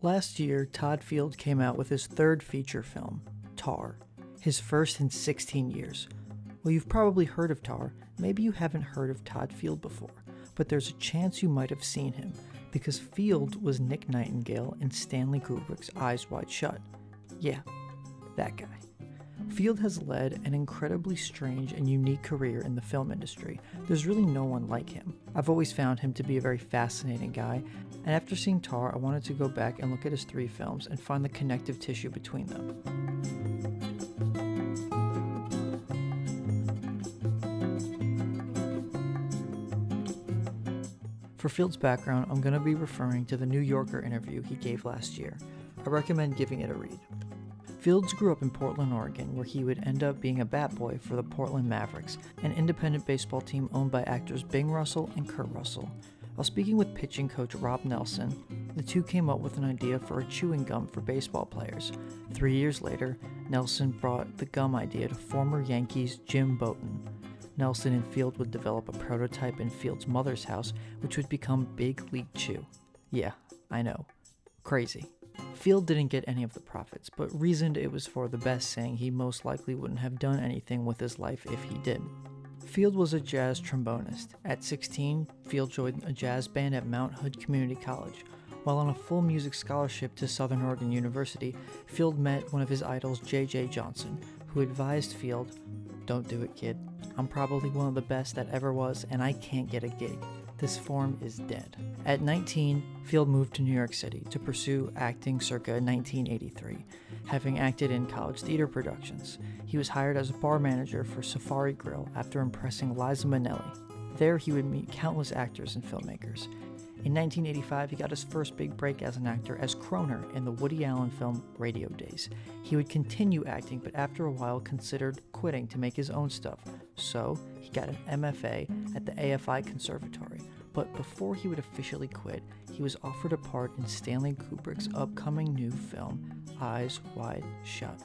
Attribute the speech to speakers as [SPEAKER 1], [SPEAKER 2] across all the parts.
[SPEAKER 1] Last year, Todd Field came out with his third feature film, Tar, his first in 16 years. Well, you've probably heard of Tar, maybe you haven't heard of Todd Field before, but there's a chance you might have seen him, because Field was Nick Nightingale in Stanley Kubrick's Eyes Wide Shut. Yeah, that guy. Field has led an incredibly strange and unique career in the film industry. There's really no one like him. I've always found him to be a very fascinating guy, and after seeing Tar, I wanted to go back and look at his 3 films and find the connective tissue between them. For Field's background, I'm going to be referring to the New Yorker interview he gave last year. I recommend giving it a read. Fields grew up in Portland, Oregon, where he would end up being a bat boy for the Portland Mavericks, an independent baseball team owned by actors Bing Russell and Kurt Russell. While speaking with pitching coach Rob Nelson, the two came up with an idea for a chewing gum for baseball players. 3 years later, Nelson brought the gum idea to former Yankees Jim Bouton. Nelson and Field would develop a prototype in Field's mother's house, which would become Big League Chew. Yeah, I know. Crazy. Field didn't get any of the profits, but reasoned it was for the best, saying he most likely wouldn't have done anything with his life if he did. Field was a jazz trombonist. At 16, Field joined a jazz band at Mount Hood Community College. While on a full music scholarship to Southern Oregon University, Field met one of his idols, J.J. Johnson, who advised Field, "Don't do it, kid. I'm probably one of the best that ever was, and I can't get a gig. This form is dead." At 19, Field moved to New York City to pursue acting circa 1983, having acted in college theater productions. He was hired as a bar manager for Safari Grill after impressing Liza Minnelli. There he would meet countless actors and filmmakers. In 1985, he got his first big break as an actor as Croner in the Woody Allen film Radio Days. He would continue acting, but after a while considered quitting to make his own stuff. So he got an MFA at the AFI Conservatory. But before he would officially quit, he was offered a part in Stanley Kubrick's upcoming new film, Eyes Wide Shut.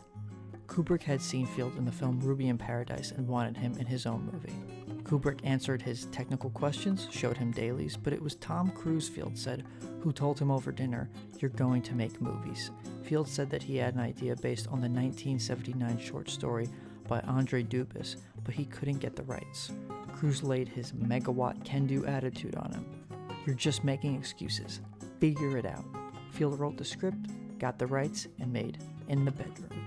[SPEAKER 1] Kubrick had seen Field in the film Ruby in Paradise and wanted him in his own movie. Kubrick answered his technical questions, showed him dailies, but it was Tom Cruise, Field said, who told him over dinner, "You're going to make movies." Field said that he had an idea based on the 1979 short story by Andre Dubus, but he couldn't get the rights. Cruise laid his megawatt can-do attitude on him. "You're just making excuses. Figure it out." Field wrote the script, got the rights, and made In the Bedroom.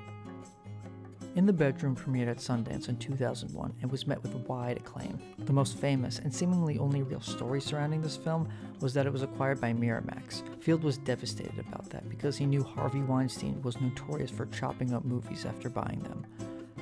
[SPEAKER 1] In the Bedroom premiered at Sundance in 2001 and was met with wide acclaim. The most famous and seemingly only real story surrounding this film was that it was acquired by Miramax. Field was devastated about that because he knew Harvey Weinstein was notorious for chopping up movies after buying them.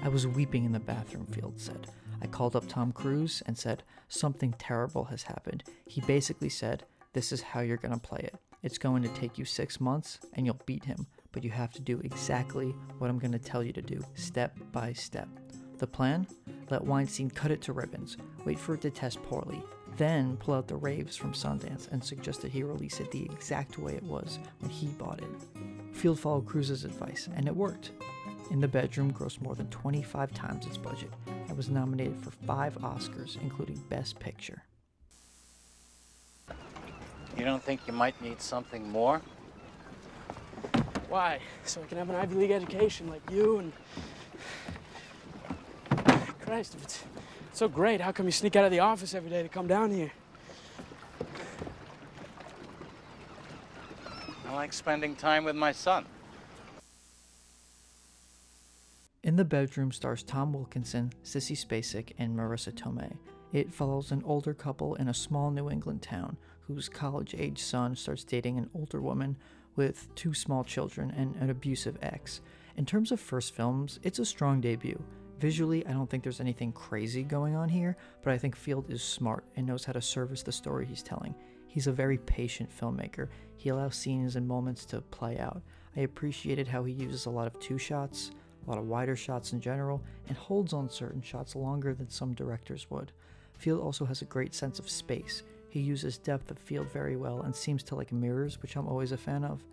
[SPEAKER 1] "I was weeping in the bathroom," Field said. "I called up Tom Cruise and said, 'Something terrible has happened.' He basically said, 'This is how you're going to play it. It's going to take you 6 months and you'll beat him, but you have to do exactly what I'm going to tell you to do, step by step.' The plan? Let Weinstein cut it to ribbons, wait for it to test poorly, then pull out the raves from Sundance and suggest that he release it the exact way it was when he bought it." Field followed Cruise's advice, and it worked. In the Bedroom grossed more than 25 times its budget and was nominated for 5 Oscars, including Best Picture.
[SPEAKER 2] You don't think you might need something more?
[SPEAKER 3] Why? So I can have an Ivy League education like you and... Christ, if it's so great, how come you sneak out of the office every day to come down here?
[SPEAKER 2] I like spending time with my son.
[SPEAKER 1] In the Bedroom stars Tom Wilkinson, Sissy Spacek, and Marissa Tomei. It follows an older couple in a small New England town whose college-age son starts dating an older woman with 2 small children and an abusive ex. In terms of first films, it's a strong debut. Visually, I don't think there's anything crazy going on here, but I think Field is smart and knows how to service the story he's telling. He's a very patient filmmaker. He allows scenes and moments to play out. I appreciated how he uses a lot of 2 shots, a lot of wider shots in general, and holds on certain shots longer than some directors would. Field also has a great sense of space. He uses depth of field very well and seems to like mirrors, which I'm always a fan of.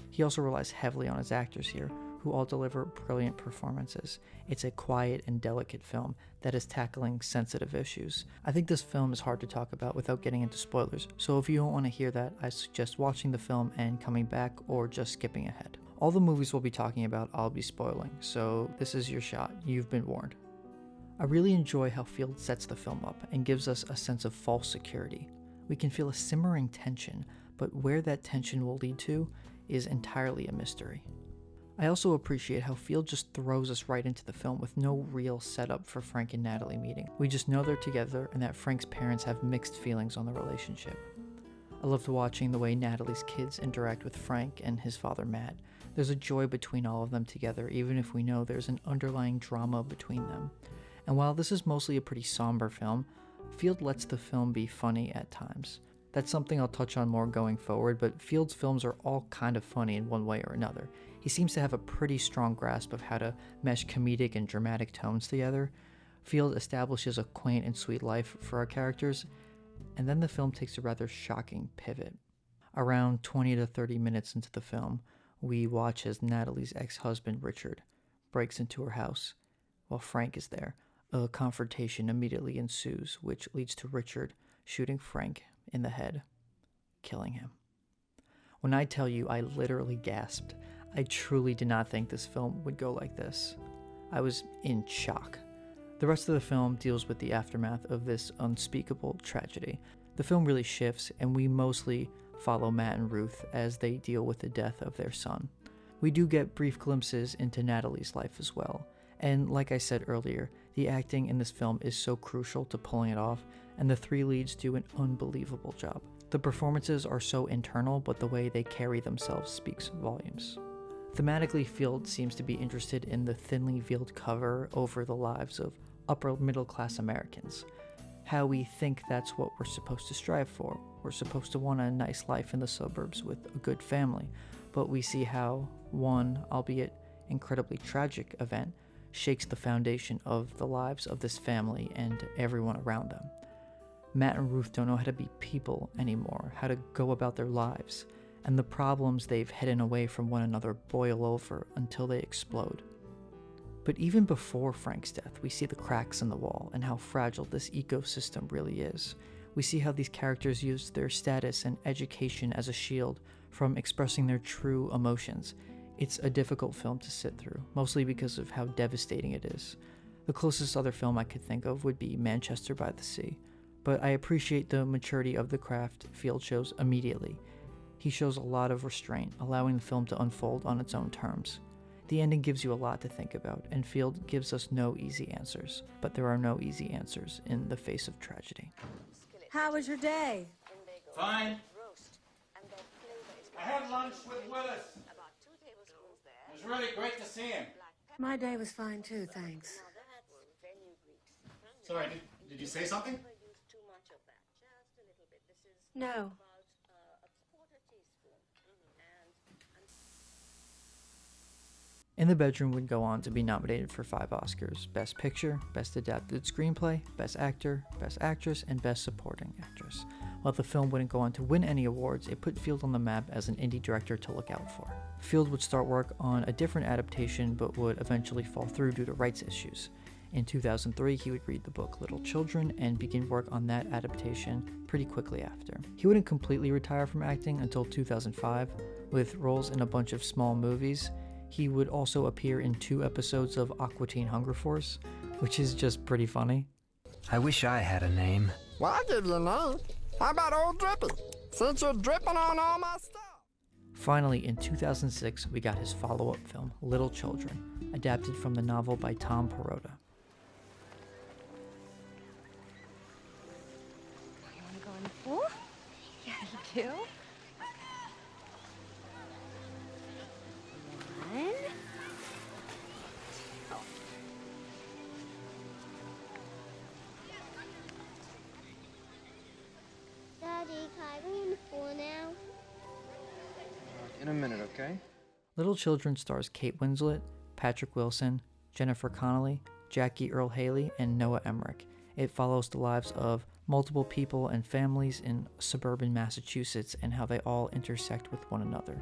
[SPEAKER 1] He also relies heavily on his actors here, who all deliver brilliant performances. It's a quiet and delicate film that is tackling sensitive issues. I think this film is hard to talk about without getting into spoilers, so if you don't want to hear that, I suggest watching the film and coming back or just skipping ahead. All the movies we'll be talking about I'll be spoiling, so this is your shot. You've been warned. I really enjoy how Field sets the film up and gives us a sense of false security. We can feel a simmering tension, but where that tension will lead to is entirely a mystery. I also appreciate how Field just throws us right into the film with no real setup for Frank and Natalie meeting. We just know they're together and that Frank's parents have mixed feelings on the relationship. I loved watching the way Natalie's kids interact with Frank and his father Matt. There's a joy between all of them together, even if we know there's an underlying drama between them. And while this is mostly a pretty somber film, Field lets the film be funny at times. That's something I'll touch on more going forward, but Field's films are all kind of funny in one way or another. He seems to have a pretty strong grasp of how to mesh comedic and dramatic tones together. Field establishes a quaint and sweet life for our characters, and then the film takes a rather shocking pivot. Around 20 to 30 minutes into the film, we watch as Natalie's ex-husband, Richard, breaks into her house while Frank is there. A confrontation immediately ensues, which leads to Richard shooting Frank in the head, killing him. When I tell you I literally gasped, I truly did not think this film would go like this. I was in shock. The rest of the film deals with the aftermath of this unspeakable tragedy. The film really shifts, and we mostly follow Matt and Ruth as they deal with the death of their son. We do get brief glimpses into Natalie's life as well, and like I said earlier, the acting in this film is so crucial to pulling it off, and the three leads do an unbelievable job. The performances are so internal, but the way they carry themselves speaks volumes. Thematically, Field seems to be interested in the thinly veiled cover over the lives of upper middle class Americans. How we think that's what we're supposed to strive for. We're supposed to want a nice life in the suburbs with a good family, but we see how one, albeit incredibly tragic event, shakes the foundation of the lives of this family and everyone around them. Matt and Ruth don't know how to be people anymore, how to go about their lives, and the problems they've hidden away from one another boil over until they explode. But even before Frank's death, we see the cracks in the wall and how fragile this ecosystem really is. We see how these characters use their status and education as a shield from expressing their true emotions. It's a difficult film to sit through, mostly because of how devastating it is. The closest other film I could think of would be Manchester by the Sea, but I appreciate the maturity of the craft Field shows immediately. He shows a lot of restraint, allowing the film to unfold on its own terms. The ending gives you a lot to think about, and Field gives us no easy answers, but there are no easy answers in the face of tragedy.
[SPEAKER 4] How was your day?
[SPEAKER 2] Fine. I had lunch with Willis. It was really great to see him.
[SPEAKER 4] My day was fine too, thanks.
[SPEAKER 5] Sorry, did you say something?
[SPEAKER 4] No.
[SPEAKER 1] In the Bedroom would go on to be nominated for 5 Oscars: Best Picture, Best Adapted Screenplay, Best Actor, Best Actress, and Best Supporting Actress. While the film wouldn't go on to win any awards, it put Field on the map as an indie director to look out for. Field would start work on a different adaptation, but would eventually fall through due to rights issues. In 2003, he would read the book Little Children and begin work on that adaptation pretty quickly after. He wouldn't completely retire from acting until 2005, with roles in a bunch of small movies. He would also appear in 2 episodes of Aqua Teen Hunger Force, which is just pretty funny.
[SPEAKER 6] I wish I had a name.
[SPEAKER 7] Well, I'll give you a name. How about Old Drippy? Since you're dripping on all my stuff.
[SPEAKER 1] Finally, in 2006, we got his follow-up film, Little Children, adapted from the novel by Tom Perrotta.
[SPEAKER 8] You want to go in the pool? Yeah, you do. One.
[SPEAKER 9] Daddy, can I go in the pool now?
[SPEAKER 6] In a minute, okay?
[SPEAKER 1] Little Children stars Kate Winslet, Patrick Wilson, Jennifer Connelly, Jackie Earle Haley, and Noah Emmerich. It follows the lives of multiple people and families in suburban Massachusetts and how they all intersect with one another.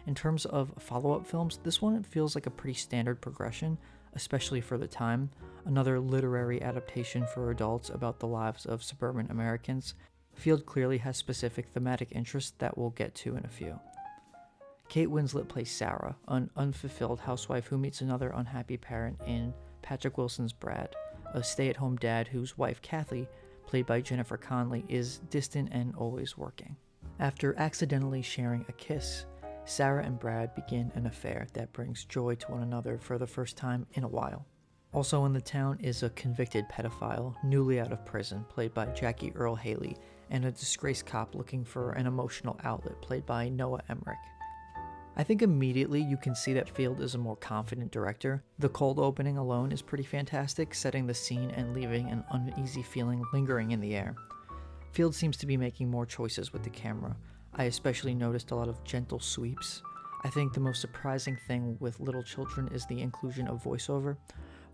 [SPEAKER 1] In terms of follow-up films, this one feels like a pretty standard progression, especially for the time. Another literary adaptation for adults about the lives of suburban Americans. Field clearly has specific thematic interests that we'll get to in a few. Kate Winslet plays Sarah, an unfulfilled housewife who meets another unhappy parent in Patrick Wilson's Brad, a stay-at-home dad whose wife Kathy, played by Jennifer Connelly, is distant and always working. After accidentally sharing a kiss, Sarah and Brad begin an affair that brings joy to one another for the first time in a while. Also in the town is a convicted pedophile, newly out of prison, played by Jackie Earle Haley, and a disgraced cop looking for an emotional outlet, played by Noah Emmerich. I think immediately you can see that Field is a more confident director. The cold opening alone is pretty fantastic, setting the scene and leaving an uneasy feeling lingering in the air. Field seems to be making more choices with the camera. I especially noticed a lot of gentle sweeps. I think the most surprising thing with little children is the inclusion of voiceover.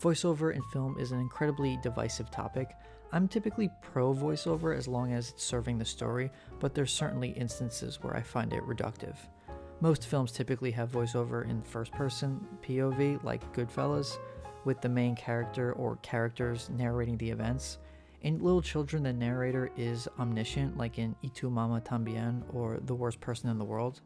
[SPEAKER 1] Voiceover in film is an incredibly divisive topic. I'm typically pro voiceover as long as it's serving the story, but there's certainly instances where I find it reductive. Most films typically have voiceover in first-person POV, like Goodfellas, with the main character or characters narrating the events. In Little Children, the narrator is omniscient, like in Y Tu Mama Tambien or The Worst Person in the World.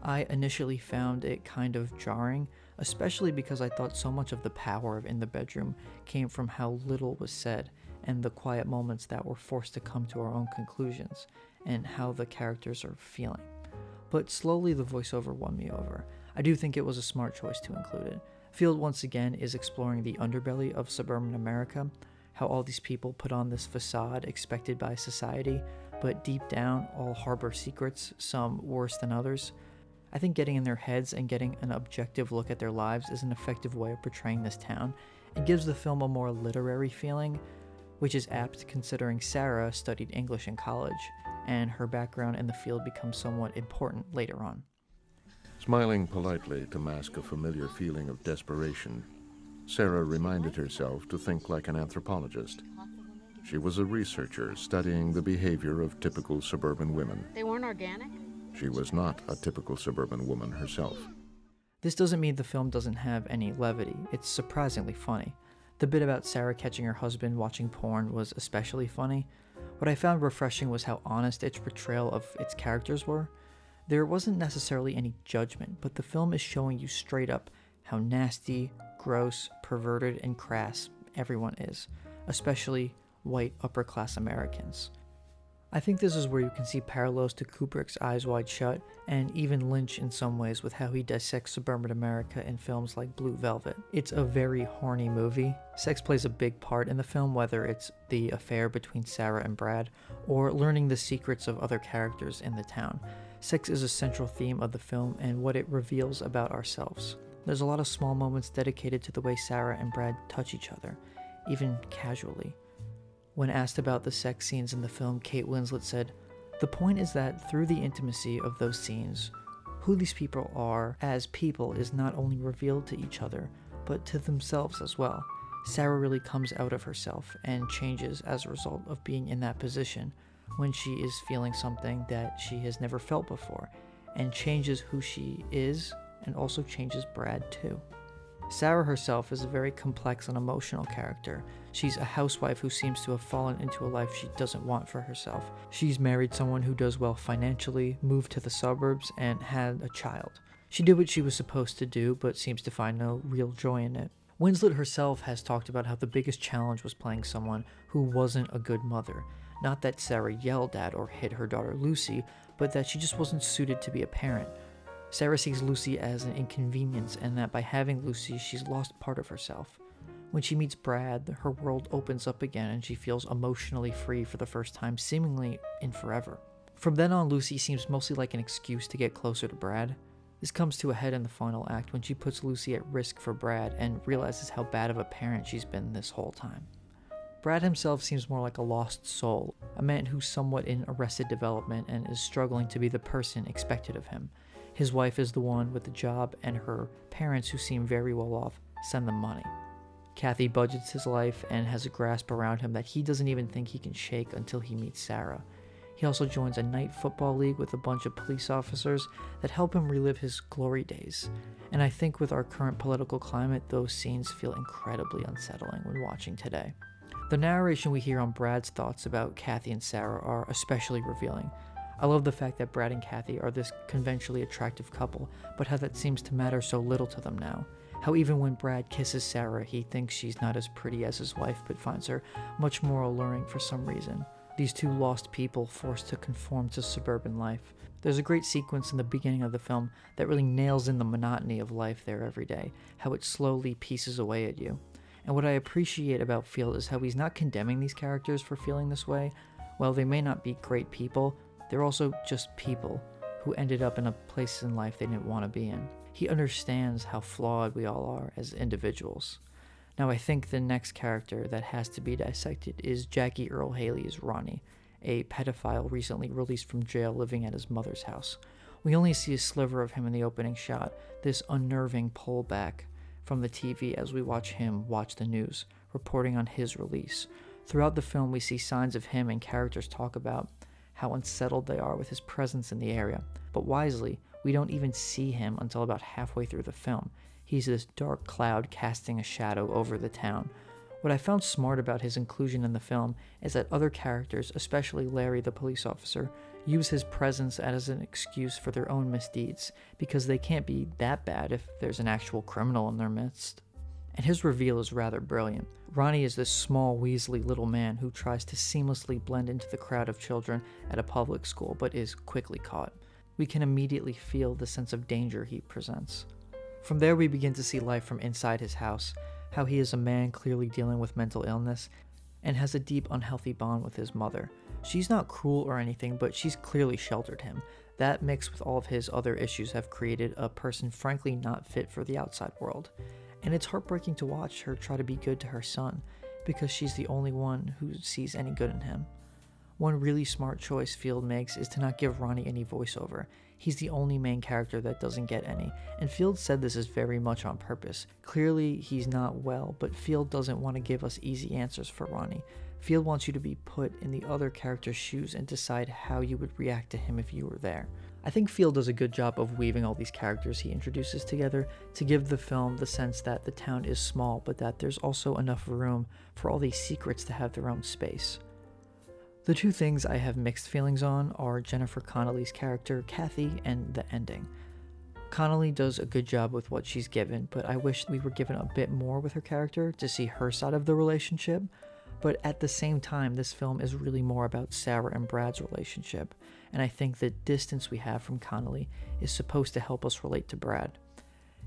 [SPEAKER 1] I initially found it kind of jarring, especially because I thought so much of the power of In the Bedroom came from how little was said, and the quiet moments that were forced to come to our own conclusions, and how the characters are feeling. But slowly the voiceover won me over. I do think it was a smart choice to include it. Field once again is exploring the underbelly of suburban America, how all these people put on this facade expected by society, but deep down all harbor secrets, some worse than others. I think getting in their heads and getting an objective look at their lives is an effective way of portraying this town. It gives the film a more literary feeling, which is apt considering Sarah studied English in college, and her background in the field becomes somewhat important later on.
[SPEAKER 5] Smiling politely to mask a familiar feeling of desperation, Sarah reminded herself to think like an anthropologist. She was a researcher studying the behavior of typical suburban women.
[SPEAKER 8] They weren't organic?
[SPEAKER 5] She was not a typical suburban woman herself.
[SPEAKER 1] This doesn't mean the film doesn't have any levity. It's surprisingly funny. The bit about Sarah catching her husband watching porn was especially funny. What I found refreshing was how honest its portrayal of its characters were. There wasn't necessarily any judgment, but the film is showing you straight up how nasty, gross, perverted, and crass everyone is, especially white upper-class Americans. I think this is where you can see parallels to Kubrick's Eyes Wide Shut, and even Lynch in some ways with how he dissects suburban America in films like Blue Velvet. It's a very horny movie. Sex plays a big part in the film, whether it's the affair between Sarah and Brad, or learning the secrets of other characters in the town. Sex is a central theme of the film and what it reveals about ourselves. There's a lot of small moments dedicated to the way Sarah and Brad touch each other, even casually. When asked about the sex scenes in the film, Kate Winslet said, "The point is that through the intimacy of those scenes, who these people are as people is not only revealed to each other, but to themselves as well. Sarah really comes out of herself and changes as a result of being in that position when she is feeling something that she has never felt before, and changes who she is and also changes Brad too." Sarah herself is a very complex and emotional character. She's a housewife who seems to have fallen into a life she doesn't want for herself. She's married someone who does well financially, moved to the suburbs, and had a child. She did what she was supposed to do, but seems to find no real joy in it. Winslet herself has talked about how the biggest challenge was playing someone who wasn't a good mother. Not that Sarah yelled at or hit her daughter Lucy, but that she just wasn't suited to be a parent. Sarah sees Lucy as an inconvenience, and that by having Lucy, she's lost part of herself. When she meets Brad, her world opens up again and she feels emotionally free for the first time, seemingly in forever. From then on, Lucy seems mostly like an excuse to get closer to Brad. This comes to a head in the final act when she puts Lucy at risk for Brad and realizes how bad of a parent she's been this whole time. Brad himself seems more like a lost soul, a man who's somewhat in arrested development and is struggling to be the person expected of him. His wife is the one with the job, and her parents, who seem very well off, send them money. Kathy budgets his life and has a grasp around him that he doesn't even think he can shake until he meets Sarah. He also joins a night football league with a bunch of police officers that help him relive his glory days. And I think with our current political climate, those scenes feel incredibly unsettling when watching today. The narration we hear on Brad's thoughts about Kathy and Sarah are especially revealing. I love the fact that Brad and Kathy are this conventionally attractive couple, but how that seems to matter so little to them now. How even when Brad kisses Sarah, he thinks she's not as pretty as his wife, but finds her much more alluring for some reason. These two lost people forced to conform to suburban life. There's a great sequence in the beginning of the film that really nails in the monotony of life there every day, how it slowly pieces away at you. And what I appreciate about Field is how he's not condemning these characters for feeling this way. While they may not be great people, they're also just people who ended up in a place in life they didn't want to be in. He understands how flawed we all are as individuals. Now I think the next character that has to be dissected is Jackie Earle Haley's Ronnie, a pedophile recently released from jail living at his mother's house. We only see a sliver of him in the opening shot, this unnerving pullback from the TV as we watch him watch the news, reporting on his release. Throughout the film we see signs of him and characters talk about how unsettled they are with his presence in the area, but wisely, we don't even see him until about halfway through the film. He's this dark cloud casting a shadow over the town. What I found smart about his inclusion in the film is that other characters, especially Larry the police officer, use his presence as an excuse for their own misdeeds, because they can't be that bad if there's an actual criminal in their midst. And his reveal is rather brilliant. Ronnie is this small, weaselly little man who tries to seamlessly blend into the crowd of children at a public school, but is quickly caught. We can immediately feel the sense of danger he presents. From there we begin to see life from inside his house, how he is a man clearly dealing with mental illness, and has a deep unhealthy bond with his mother. She's not cruel or anything, but she's clearly sheltered him. That mixed with all of his other issues have created a person frankly not fit for the outside world. And it's heartbreaking to watch her try to be good to her son, because she's the only one who sees any good in him. One really smart choice Field makes is to not give Ronnie any voiceover. He's the only main character that doesn't get any, and Field said this is very much on purpose. Clearly he's not well, but Field doesn't want to give us easy answers for Ronnie. Field wants you to be put in the other character's shoes and decide how you would react to him if you were there. I think Field does a good job of weaving all these characters he introduces together to give the film the sense that the town is small, but that there's also enough room for all these secrets to have their own space. The two things I have mixed feelings on are Jennifer Connelly's character, Kathy, and the ending. Connelly does a good job with what she's given, but I wish we were given a bit more with her character to see her side of the relationship. But at the same time, this film is really more about Sarah and Brad's relationship, and I think the distance we have from Connelly is supposed to help us relate to Brad.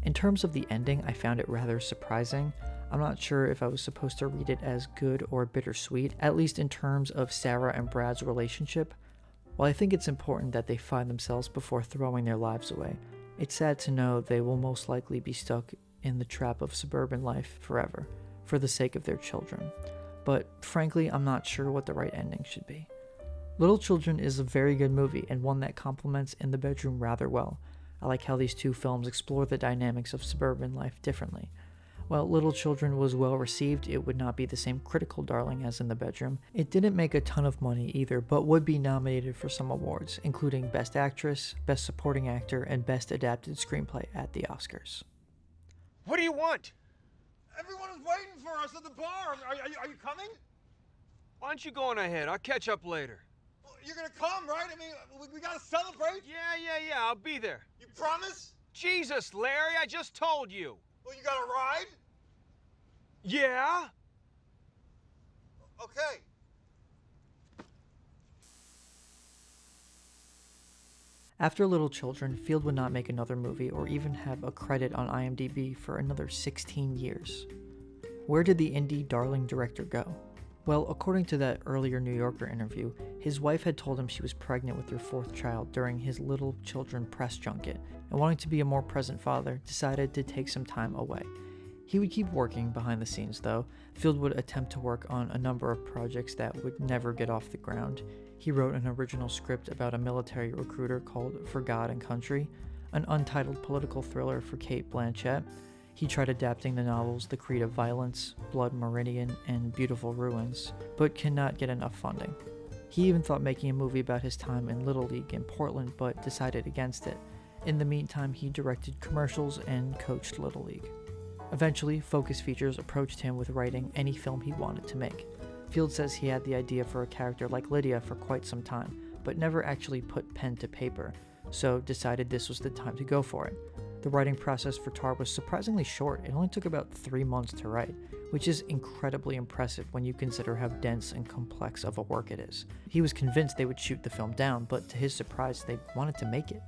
[SPEAKER 1] In terms of the ending, I found it rather surprising. I'm not sure if I was supposed to read it as good or bittersweet, at least in terms of Sarah and Brad's relationship. While I think it's important that they find themselves before throwing their lives away, it's sad to know they will most likely be stuck in the trap of suburban life forever, for the sake of their children. But frankly, I'm not sure what the right ending should be. Little Children is a very good movie and one that complements In the Bedroom rather well. I like how these two films explore the dynamics of suburban life differently. While Little Children was well received, it would not be the same critical darling as In the Bedroom. It didn't make a ton of money either, but would be nominated for some awards, including Best Actress, Best Supporting Actor, and Best Adapted Screenplay at the Oscars.
[SPEAKER 2] What do you want? Everyone is waiting for us at the bar. Are you coming?
[SPEAKER 6] Why don't you go on ahead? I'll catch up later.
[SPEAKER 2] Well, you're gonna come, right? I mean, we gotta celebrate.
[SPEAKER 6] Yeah, I'll be there.
[SPEAKER 2] You promise?
[SPEAKER 6] Jesus, Larry, I just told you.
[SPEAKER 2] Well, you got a ride?
[SPEAKER 6] Yeah?
[SPEAKER 2] Okay.
[SPEAKER 1] After Little Children, Field would not make another movie or even have a credit on IMDb for another 16 years. Where did the indie darling director go? Well, according to that earlier New Yorker interview, his wife had told him she was pregnant with their fourth child during his Little Children press junket, and wanting to be a more present father, decided to take some time away. He would keep working behind the scenes though. Field would attempt to work on a number of projects that would never get off the ground. He wrote an original script about a military recruiter called For God and Country, an untitled political thriller for Cate Blanchett. He tried adapting the novels The Creed of Violence, Blood Meridian, and Beautiful Ruins, but cannot get enough funding. He even thought making a movie about his time in Little League in Portland, but decided against it. In the meantime, he directed commercials and coached Little League. Eventually, Focus Features approached him with writing any film he wanted to make. Field says he had the idea for a character like Lydia for quite some time, but never actually put pen to paper, so decided this was the time to go for it. The writing process for Tar was surprisingly short. It only took about 3 months to write, which is incredibly impressive when you consider how dense and complex of a work it is. He was convinced they would shoot the film down, but to his surprise, they wanted to make it.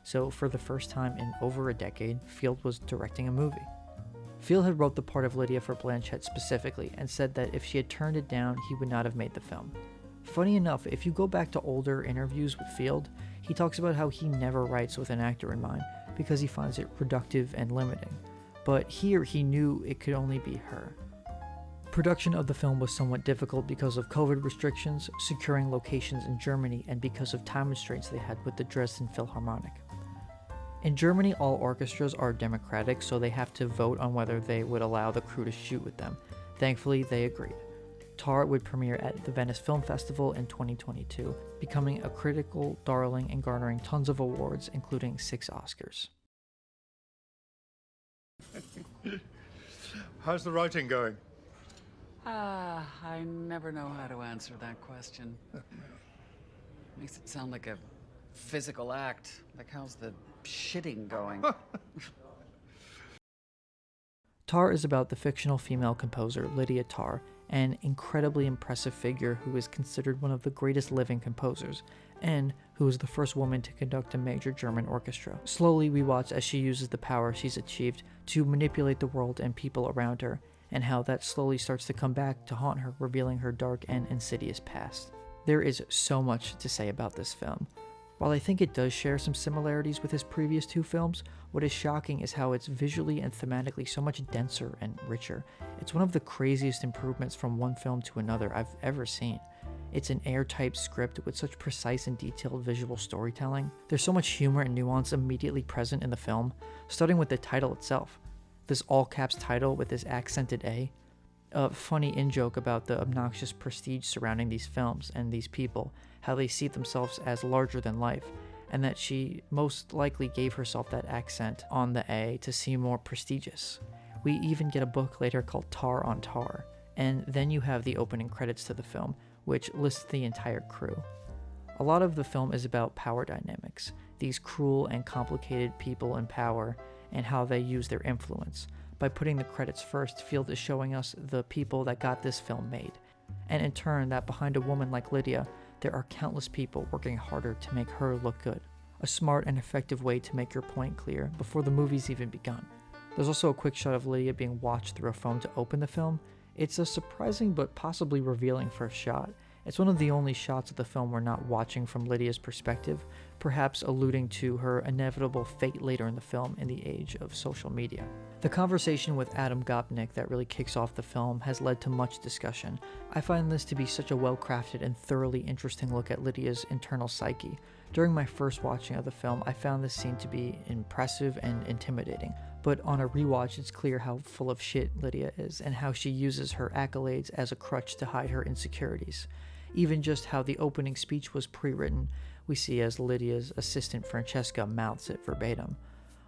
[SPEAKER 1] So for the first time in over a decade, Field was directing a movie. Field had wrote the part of Lydia for Blanchett specifically, and said that if she had turned it down, he would not have made the film. Funny enough, if you go back to older interviews with Field, he talks about how he never writes with an actor in mind, because he finds it reductive and limiting. But here he knew it could only be her. Production of the film was somewhat difficult because of COVID restrictions, securing locations in Germany, and because of time restraints they had with the Dresden Philharmonic. In Germany, all orchestras are democratic, so they have to vote on whether they would allow the crew to shoot with them. Thankfully, they agreed. Tar would premiere at the Venice Film Festival in 2022, becoming a critical darling and garnering tons of awards, including 6 Oscars.
[SPEAKER 2] How's the writing going?
[SPEAKER 10] I never know how to answer that question. Makes it sound like a physical act. Like, how's the shitting going?
[SPEAKER 1] Tar is about the fictional female composer Lydia Tar, an incredibly impressive figure who is considered one of the greatest living composers, and who is the first woman to conduct a major German orchestra. Slowly, we watch as she uses the power she's achieved to manipulate the world and people around her, and how that slowly starts to come back to haunt her, revealing her dark and insidious past. There is so much to say about this film. While I think it does share some similarities with his previous 2 films, what is shocking is how it's visually and thematically so much denser and richer. It's one of the craziest improvements from one film to another I've ever seen. It's an airtight script with such precise and detailed visual storytelling. There's so much humor and nuance immediately present in the film, starting with the title itself. This all-caps title with this accented A. A funny in-joke about the obnoxious prestige surrounding these films and these people, how they see themselves as larger than life, and that she most likely gave herself that accent on the A to seem more prestigious. We even get a book later called Tar on Tar, and then you have the opening credits to the film, which lists the entire crew. A lot of the film is about power dynamics, these cruel and complicated people in power, and how they use their influence. By putting the credits first, Field is showing us the people that got this film made, and in turn that behind a woman like Lydia, there are countless people working harder to make her look good. A smart and effective way to make your point clear before the movie's even begun. There's also a quick shot of Lydia being watched through a phone to open the film. It's a surprising but possibly revealing first shot. It's one of the only shots of the film we're not watching from Lydia's perspective, perhaps alluding to her inevitable fate later in the film in the age of social media. The conversation with Adam Gopnik that really kicks off the film has led to much discussion. I find this to be such a well-crafted and thoroughly interesting look at Lydia's internal psyche. During my first watching of the film, I found this scene to be impressive and intimidating, but on a rewatch it's clear how full of shit Lydia is and how she uses her accolades as a crutch to hide her insecurities. Even just how the opening speech was pre-written, we see as Lydia's assistant Francesca mouths it verbatim.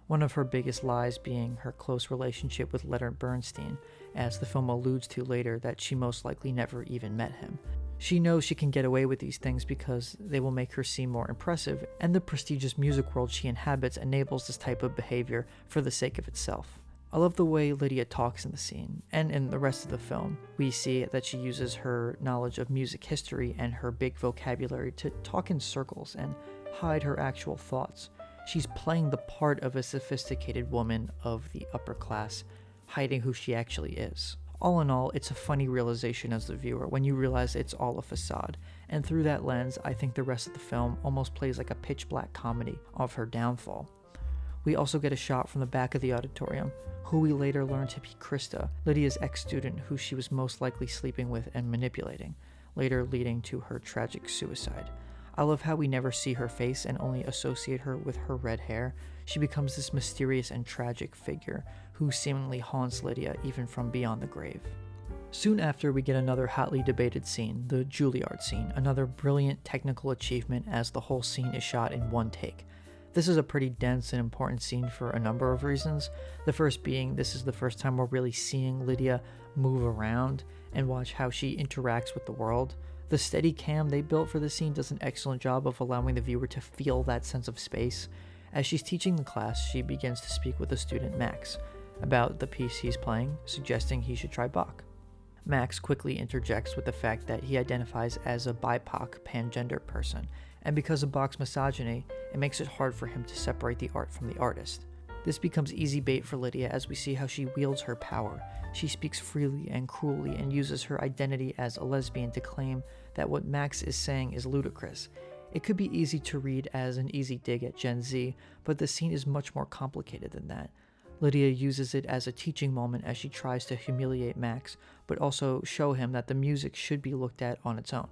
[SPEAKER 1] One of her biggest lies being her close relationship with Leonard Bernstein, as the film alludes to later that she most likely never even met him. She knows she can get away with these things because they will make her seem more impressive, and the prestigious music world she inhabits enables this type of behavior for the sake of itself. I love the way Lydia talks in the scene, and in the rest of the film. We see that she uses her knowledge of music history and her big vocabulary to talk in circles and hide her actual thoughts. She's playing the part of a sophisticated woman of the upper class, hiding who she actually is. All in all, it's a funny realization as the viewer when you realize it's all a facade, and through that lens, I think the rest of the film almost plays like a pitch-black comedy of her downfall. We also get a shot from the back of the auditorium, who we later learn to be Krista, Lydia's ex-student who she was most likely sleeping with and manipulating, later leading to her tragic suicide. I love how we never see her face and only associate her with her red hair. She becomes this mysterious and tragic figure who seemingly haunts Lydia even from beyond the grave. Soon after, we get another hotly debated scene, the Juilliard scene, another brilliant technical achievement as the whole scene is shot in one take. This is a pretty dense and important scene for a number of reasons. The first being, this is the first time we're really seeing Lydia move around and watch how she interacts with the world. The steady cam they built for the scene does an excellent job of allowing the viewer to feel that sense of space. As she's teaching the class, she begins to speak with the student Max about the piece he's playing, suggesting he should try Bach. Max quickly interjects with the fact that he identifies as a BIPOC pangender person, and because of Bach's misogyny, it makes it hard for him to separate the art from the artist. This becomes easy bait for Lydia as we see how she wields her power. She speaks freely and cruelly and uses her identity as a lesbian to claim that what Max is saying is ludicrous. It could be easy to read as an easy dig at Gen Z, but the scene is much more complicated than that. Lydia uses it as a teaching moment as she tries to humiliate Max, but also show him that the music should be looked at on its own,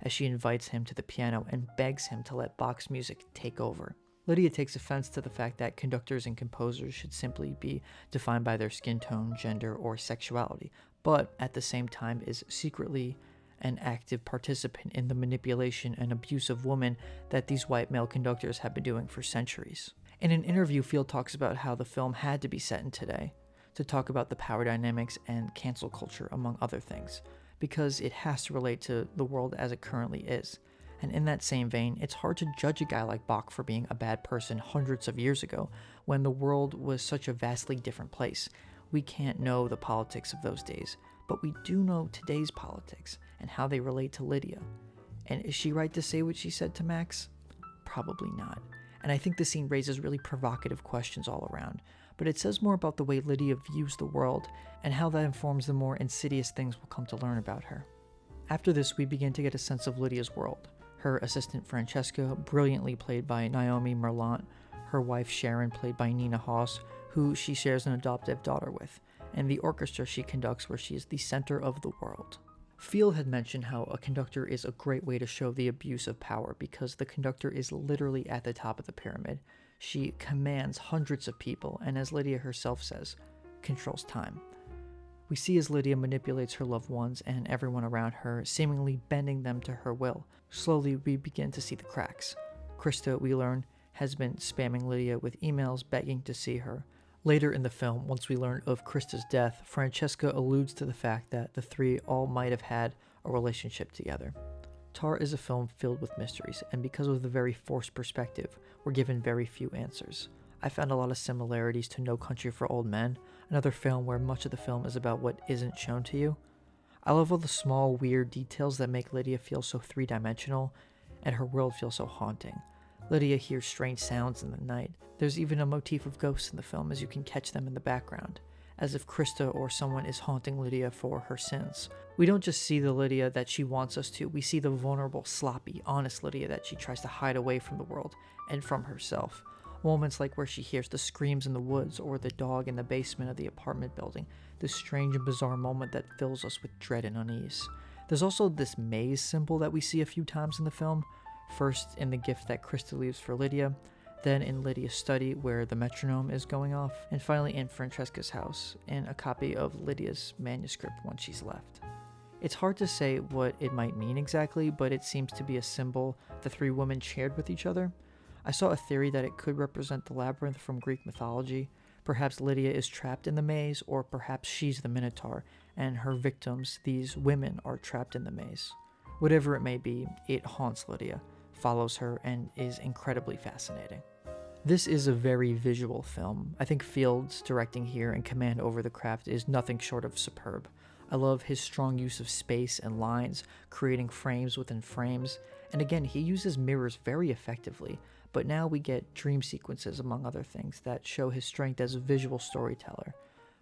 [SPEAKER 1] as she invites him to the piano and begs him to let Bach's music take over. Lydia takes offense to the fact that conductors and composers should simply be defined by their skin tone, gender, or sexuality, but at the same time is secretly an active participant in the manipulation and abuse of women that these white male conductors have been doing for centuries. In an interview, Field talks about how the film had to be set in today to talk about the power dynamics and cancel culture, among other things, because it has to relate to the world as it currently is. And in that same vein, it's hard to judge a guy like Bach for being a bad person hundreds of years ago, when the world was such a vastly different place. We can't know the politics of those days, but we do know today's politics and how they relate to Lydia. And is she right to say what she said to Max? Probably not. And I think the scene raises really provocative questions all around, but it says more about the way Lydia views the world and how that informs the more insidious things we'll come to learn about her. After this, we begin to get a sense of Lydia's world. Her assistant Francesca, brilliantly played by Naomi Merlant, her wife Sharon, played by Nina Hoss, who she shares an adoptive daughter with, and the orchestra she conducts where she is the center of the world. Field had mentioned how a conductor is a great way to show the abuse of power because the conductor is literally at the top of the pyramid. She commands hundreds of people and, as Lydia herself says, controls time. We see as Lydia manipulates her loved ones and everyone around her, seemingly bending them to her will. Slowly, we begin to see the cracks. Krista, we learn, has been spamming Lydia with emails begging to see her. Later in the film, once we learn of Krista's death, Francesca alludes to the fact that the three all might have had a relationship together. Tar is a film filled with mysteries, and because of the very forced perspective, we're given very few answers. I found a lot of similarities to No Country for Old Men, another film where much of the film is about what isn't shown to you. I love all the small, weird details that make Lydia feel so three-dimensional, and her world feel so haunting. Lydia hears strange sounds in the night. There's even a motif of ghosts in the film as you can catch them in the background, as if Krista or someone is haunting Lydia for her sins. We don't just see the Lydia that she wants us to, we see the vulnerable, sloppy, honest Lydia that she tries to hide away from the world and from herself. Moments like where she hears the screams in the woods or the dog in the basement of the apartment building, this strange and bizarre moment that fills us with dread and unease. There's also this maze symbol that we see a few times in the film, first in the gift that Krista leaves for Lydia, then in Lydia's study where the metronome is going off, and finally in Francesca's house in a copy of Lydia's manuscript once she's left. It's hard to say what it might mean exactly, but it seems to be a symbol the three women shared with each other. I saw a theory that it could represent the labyrinth from Greek mythology. Perhaps Lydia is trapped in the maze, or perhaps she's the Minotaur, and her victims, these women, are trapped in the maze. Whatever it may be, it haunts Lydia, follows her, and is incredibly fascinating. This is a very visual film. I think Field's directing here and command over the craft is nothing short of superb. I love his strong use of space and lines, creating frames within frames, and again, he uses mirrors very effectively, but now we get dream sequences, among other things, that show his strength as a visual storyteller.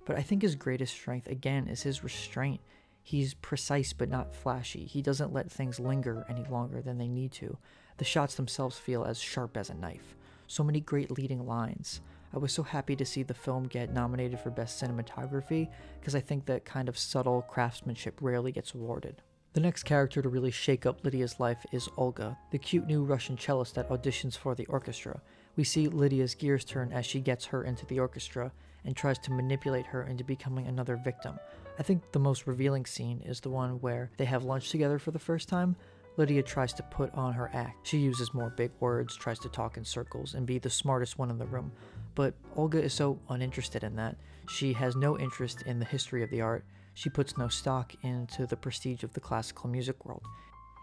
[SPEAKER 1] But I think his greatest strength, again, is his restraint. He's precise but not flashy. He doesn't let things linger any longer than they need to. The shots themselves feel as sharp as a knife. So many great leading lines. I was so happy to see the film get nominated for Best Cinematography, because I think that kind of subtle craftsmanship rarely gets awarded. The next character to really shake up Lydia's life is Olga, the cute new Russian cellist that auditions for the orchestra. We see Lydia's gears turn as she gets her into the orchestra and tries to manipulate her into becoming another victim. I think the most revealing scene is the one where they have lunch together for the first time. Lydia tries to put on her act. She uses more big words, tries to talk in circles, and be the smartest one in the room. But Olga is so uninterested in that. She has no interest in the history of the art. She puts no stock into the prestige of the classical music world.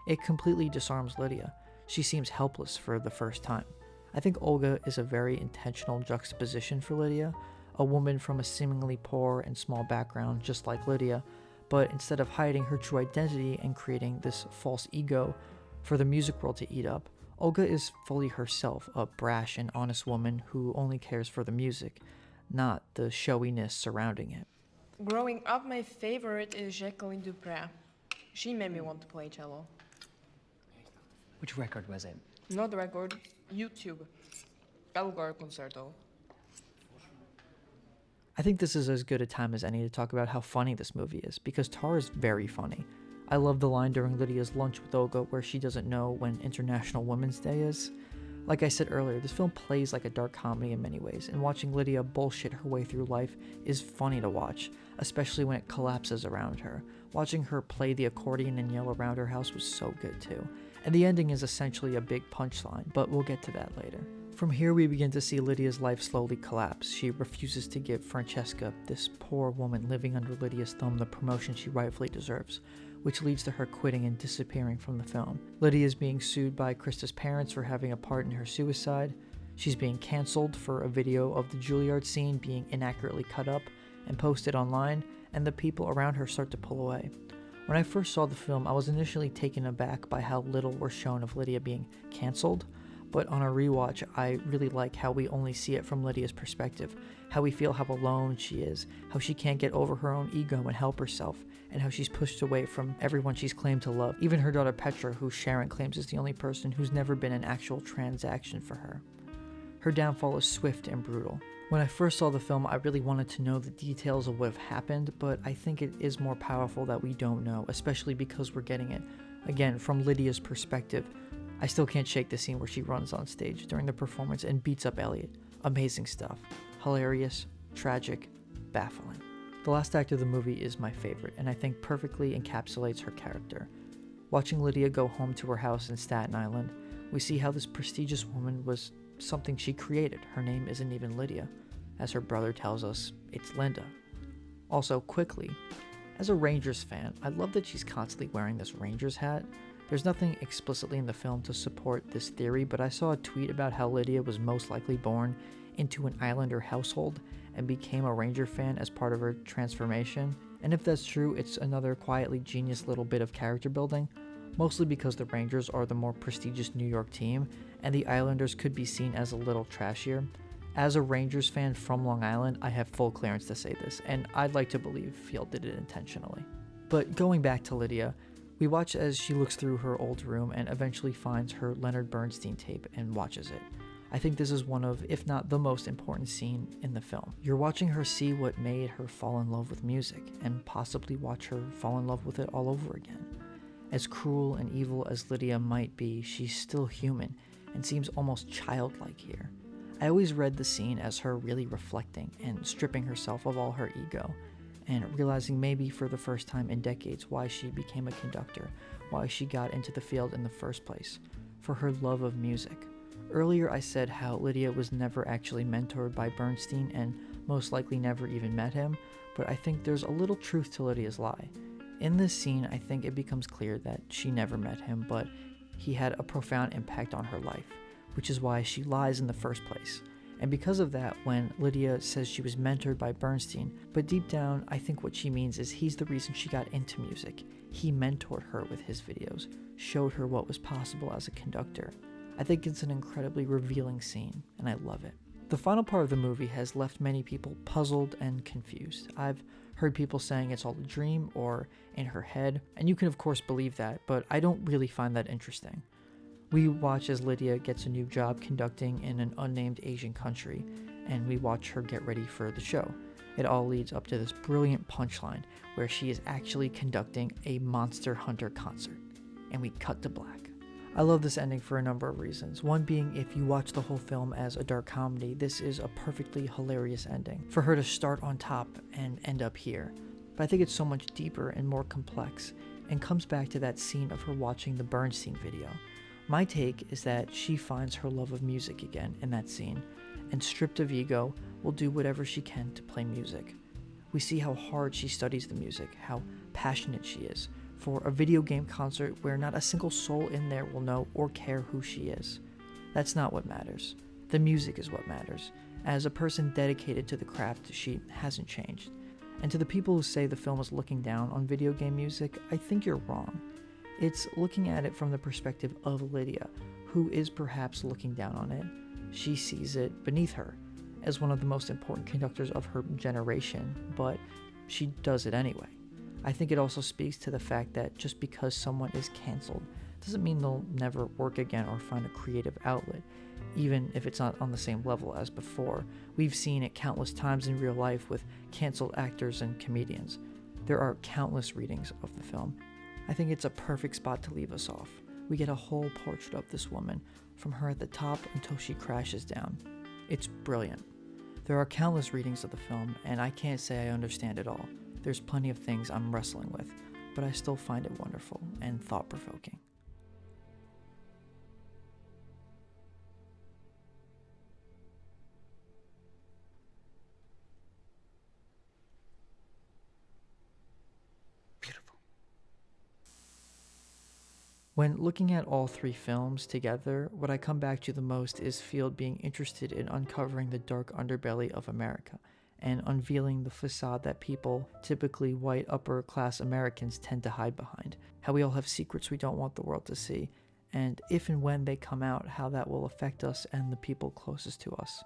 [SPEAKER 1] It completely disarms Lydia. She seems helpless for the first time. I think Olga is a very intentional juxtaposition for Lydia, a woman from a seemingly poor and small background just like Lydia, but instead of hiding her true identity and creating this false ego for the music world to eat up, Olga is fully herself, a brash and honest woman who only cares for the music, not the showiness surrounding it.
[SPEAKER 11] Growing up, my favorite is Jacqueline Duprat. She made me want to play cello.
[SPEAKER 10] Which record was it?
[SPEAKER 11] Not record, YouTube. Elgar Concerto.
[SPEAKER 1] I think this is as good a time as any to talk about how funny this movie is, because Tar is very funny. I love the line during Lydia's lunch with Olga where she doesn't know when International Women's Day is. Like I said earlier, this film plays like a dark comedy in many ways, and watching Lydia bullshit her way through life is funny to watch, especially when it collapses around her. Watching her play the accordion and yell around her house was so good too. And the ending is essentially a big punchline, but we'll get to that later. From here we begin to see Lydia's life slowly collapse. She refuses to give Francesca, this poor woman living under Lydia's thumb, the promotion she rightfully deserves, which leads to her quitting and disappearing from the film. Lydia is being sued by Krista's parents for having a part in her suicide. She's being cancelled for a video of the Juilliard scene being inaccurately cut up and posted online, and the people around her start to pull away. When I first saw the film, I was initially taken aback by how little were shown of Lydia being cancelled, but on a rewatch, I really like how we only see it from Lydia's perspective, how we feel how alone she is, how she can't get over her own ego and help herself, and how she's pushed away from everyone she's claimed to love, even her daughter Petra, who Sharon claims is the only person who's never been an actual transaction for her. Her downfall is swift and brutal. When I first saw the film, I really wanted to know the details of what have happened, but I think it is more powerful that we don't know, especially because we're getting it, again, from Lydia's perspective. I still can't shake the scene where she runs on stage during the performance and beats up Elliot. Amazing stuff. Hilarious, tragic, baffling. The last act of the movie is my favorite, and I think perfectly encapsulates her character. Watching Lydia go home to her house in Staten Island, we see how this prestigious woman was something she created. Her name isn't even Lydia. As her brother tells us, it's Linda. Also, quickly, as a Rangers fan, I love that she's constantly wearing this Rangers hat. There's nothing explicitly in the film to support this theory, but I saw a tweet about how Lydia was most likely born into an Islander household and became a Ranger fan as part of her transformation. And if that's true, it's another quietly genius little bit of character building, mostly because the Rangers are the more prestigious New York team, and the Islanders could be seen as a little trashier. As a Rangers fan from Long Island, I have full clearance to say this, and I'd like to believe Field did it intentionally. But going back to Lydia, we watch as she looks through her old room and eventually finds her Leonard Bernstein tape and watches it. I think this is one of, if not the most important scene in the film. You're watching her see what made her fall in love with music, and possibly watch her fall in love with it all over again. As cruel and evil as Lydia might be, she's still human, and seems almost childlike here. I always read the scene as her really reflecting and stripping herself of all her ego, and realizing maybe for the first time in decades why she became a conductor, why she got into the field in the first place, for her love of music. Earlier I said how Lydia was never actually mentored by Bernstein and most likely never even met him, but I think there's a little truth to Lydia's lie. In this scene, I think it becomes clear that she never met him, but he had a profound impact on her life, which is why she lies in the first place. And because of that, when Lydia says she was mentored by Bernstein, but deep down, I think what she means is he's the reason she got into music. He mentored her with his videos, showed her what was possible as a conductor. I think it's an incredibly revealing scene, and I love it. The final part of the movie has left many people puzzled and confused. I've heard people saying it's all a dream or in her head, and you can of course believe that, but I don't really find that interesting. We watch as Lydia gets a new job conducting in an unnamed Asian country, and we watch her get ready for the show. It all leads up to this brilliant punchline where she is actually conducting a Monster Hunter concert, and we cut to black. I love this ending for a number of reasons. One being, if you watch the whole film as a dark comedy, this is a perfectly hilarious ending. For her to start on top and end up here. But I think it's so much deeper and more complex, and comes back to that scene of her watching the Bernstein video. My take is that she finds her love of music again in that scene, and stripped of ego, will do whatever she can to play music. We see how hard she studies the music, how passionate she is, for a video game concert where not a single soul in there will know or care who she is. That's not what matters. The music is what matters. As a person dedicated to the craft, she hasn't changed. And to the people who say the film is looking down on video game music, I think you're wrong. It's looking at it from the perspective of Lydia, who is perhaps looking down on it. She sees it beneath her, as one of the most important conductors of her generation, but she does it anyway. I think it also speaks to the fact that just because someone is canceled doesn't mean they'll never work again or find a creative outlet, even if it's not on the same level as before. We've seen it countless times in real life with canceled actors and comedians. There are countless readings of the film. I think it's a perfect spot to leave us off. We get a whole portrait of this woman, from her at the top until she crashes down. It's brilliant. There are countless readings of the film, and I can't say I understand it all. There's plenty of things I'm wrestling with, but I still find it wonderful and thought-provoking. When looking at all three films together, what I come back to the most is Field being interested in uncovering the dark underbelly of America and unveiling the facade that people, typically white upper-class Americans, tend to hide behind. How we all have secrets we don't want the world to see, and if and when they come out, how that will affect us and the people closest to us.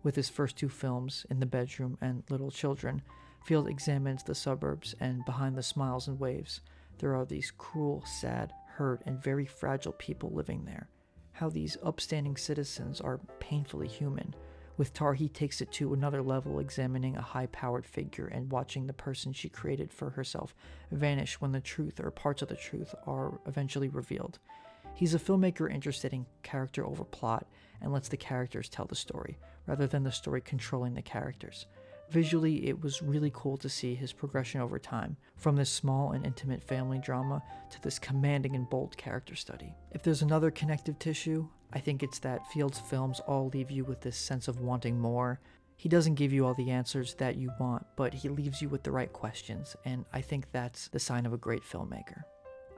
[SPEAKER 1] With his first two films, In the Bedroom and Little Children, Field examines the suburbs, and behind the smiles and waves, there are these cruel, sad, hurt, and very fragile people living there. How these upstanding citizens are painfully human. With Tar, he takes it to another level, examining a high-powered figure and watching the person she created for herself vanish when the truth or parts of the truth are eventually revealed. He's a filmmaker interested in character over plot and lets the characters tell the story, rather than the story controlling the characters. Visually, it was really cool to see his progression over time, from this small and intimate family drama to this commanding and bold character study. If there's another connective tissue, I think it's that Field's films all leave you with this sense of wanting more. He doesn't give you all the answers that you want, but he leaves you with the right questions, and I think that's the sign of a great filmmaker.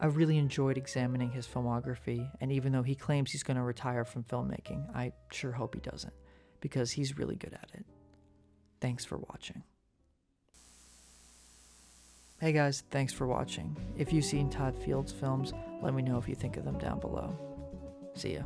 [SPEAKER 1] I really enjoyed examining his filmography, and even though he claims he's going to retire from filmmaking, I sure hope he doesn't, because he's really good at it. Thanks for watching. Hey guys, thanks for watching. If you've seen Todd Field's films, let me know if you think of them down below. See ya.